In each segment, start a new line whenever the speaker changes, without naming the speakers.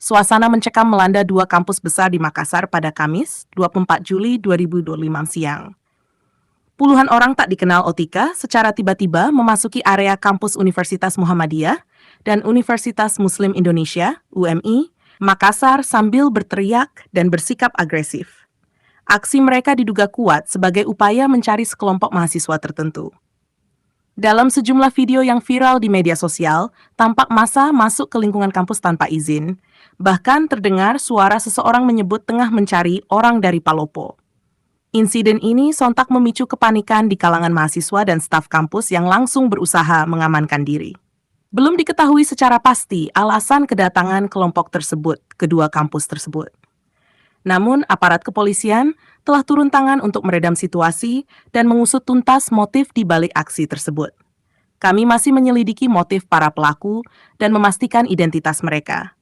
Suasana mencekam melanda dua kampus besar di Makassar pada Kamis, 24 Juli 2025 siang. Puluhan orang tak dikenal Otika secara tiba-tiba memasuki area kampus Universitas Muhammadiyah dan Universitas Muslim Indonesia, UMI, Makassar sambil berteriak dan bersikap agresif. Aksi mereka diduga kuat sebagai upaya mencari sekelompok mahasiswa tertentu. Dalam sejumlah video yang viral di media sosial, tampak massa masuk ke lingkungan kampus tanpa izin. Bahkan terdengar suara seseorang menyebut tengah mencari orang dari Palopo. Insiden ini sontak memicu kepanikan di kalangan mahasiswa dan staf kampus yang langsung berusaha mengamankan diri. Belum diketahui secara pasti alasan kedatangan kelompok tersebut ke dua kampus tersebut. Namun, aparat kepolisian telah turun tangan untuk meredam situasi dan mengusut tuntas motif di balik aksi tersebut. Kami masih menyelidiki motif para pelaku dan memastikan identitas mereka.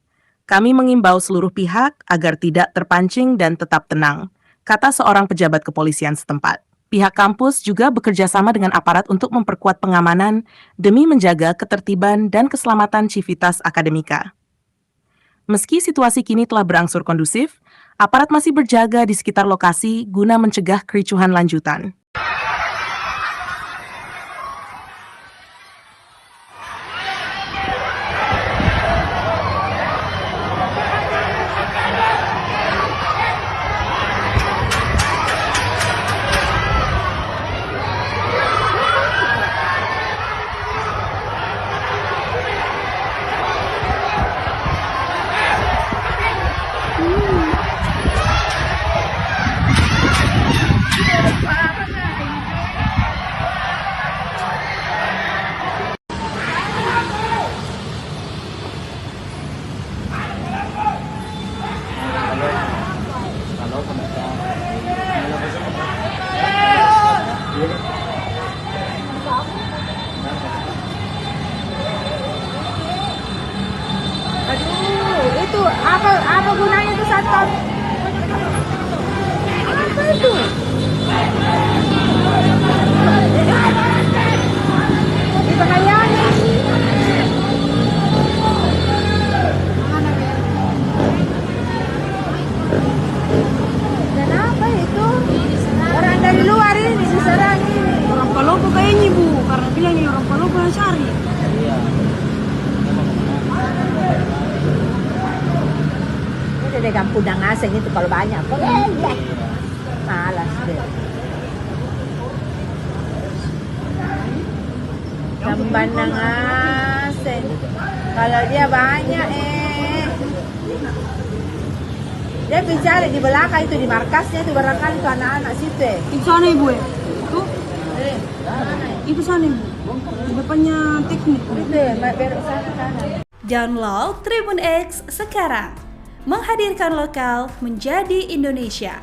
Kami mengimbau seluruh pihak agar tidak terpancing dan tetap tenang, kata seorang pejabat kepolisian setempat. Pihak kampus juga bekerja sama dengan aparat untuk memperkuat pengamanan demi menjaga ketertiban dan keselamatan civitas akademika. Meski situasi kini telah berangsur kondusif, aparat masih berjaga di sekitar lokasi guna mencegah kericuhan lanjutan.
Aduh, itu apa gunanya itu satpam? Apa itu? Dipengayani. Dan apa itu? Orang dari luar ini diserang ini.
Orang Palopo kayaknya Bu, karena bilang ini orang Palopo yang cari.
Itu deh kampung asing itu kalau banyak. Malas deh. Kampung asing. Kalau dia banyak dia bicara di belakang itu di markasnya itu barangkali itu anak-anak situ.
Itu sana Ibu ya? Itu sana Ibu. Di depannya teknik.
Itu belok sana.
Download Tribun X sekarang. Menghadirkan lokal menjadi Indonesia.